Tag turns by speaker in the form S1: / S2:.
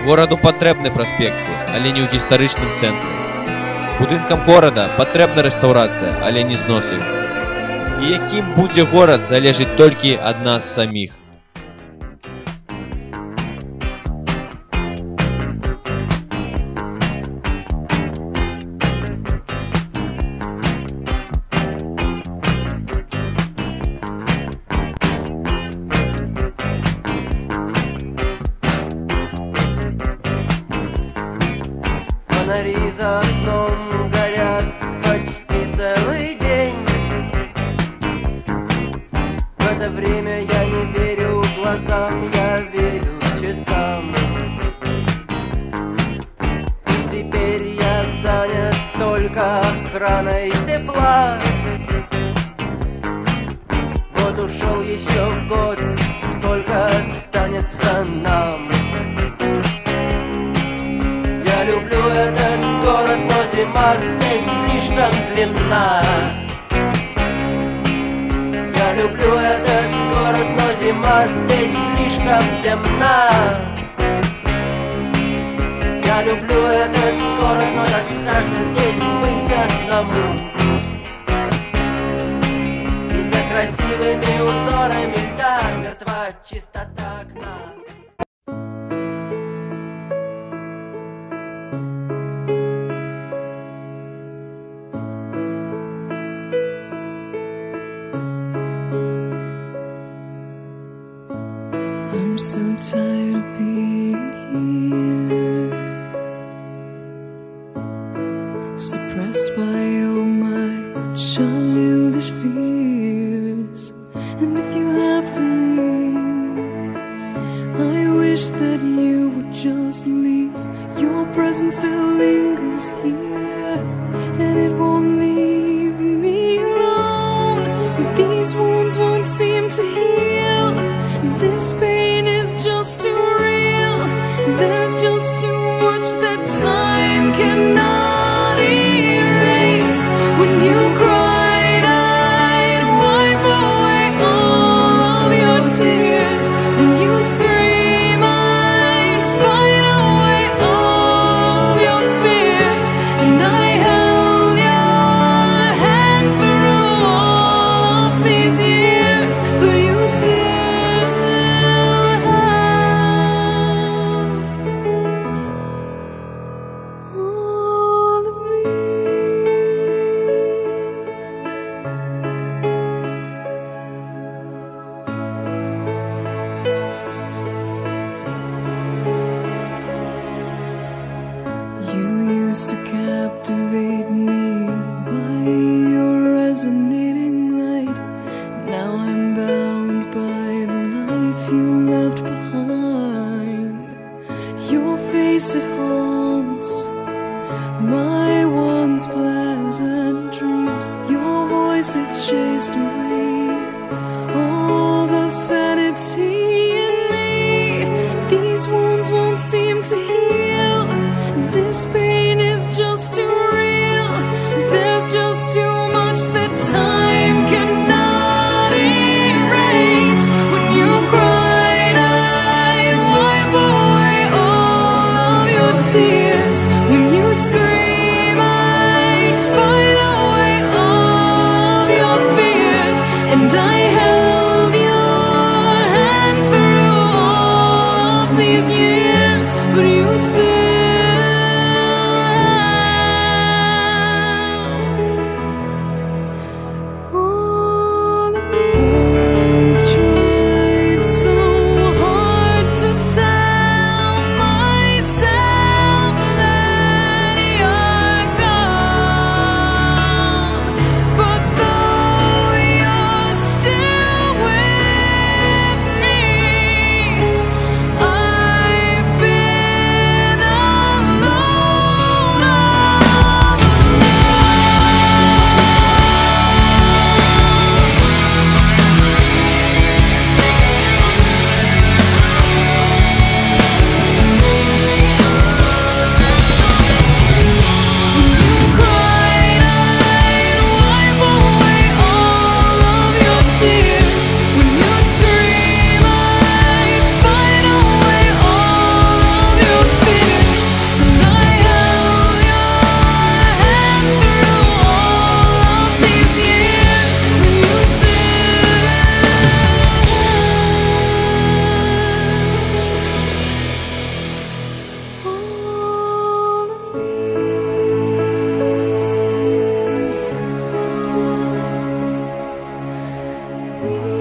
S1: Гораду патрэбны праспекты, але не ў гістарычным цэнтры. Будынкам горада патрэбна рэстаўрацыя, але не знос іх. І якім будзе горад, залежыць толькі ад нас саміх.
S2: Фонари за окном горят почти целый день. В это время я не верю глазам, я верю часам. И теперь я занят только охраной тепла. Вот ушел еще год, сколько останется нам. Я люблю этот город, но зима здесь слишком длинна. Я люблю этот город, но зима здесь слишком темна. Я люблю этот город, но так страшно здесь быть одному. И за красивыми узорами льда мертва чистота окна.
S3: I'm so tired of being here, suppressed by all my childish fears. And if you have to leave, I wish that you would just leave. Your presence still lingers here, and it won't leave me alone. These wounds won't seem to heal. This pain is just too real. There's just too much that time cannot erase. When you cried, I'd wipe away all of your tears. When you'd scream, I'd fight away all of your fears. And I held your hand through all of these years, but you still used to captivate me by your resonating light. Now I'm bound by the life you left behind. Your face, it haunts my once pleasant dreams. Your voice, it chased away all the sanity in me. These wounds won't seem to heal. This pain is just too real. There's just too much that time cannot erase. When you cried, I'd wipe away all of your tears. When you scream, I'd fight away all of your fears. And I held your hand through all of these years, but you still I've been We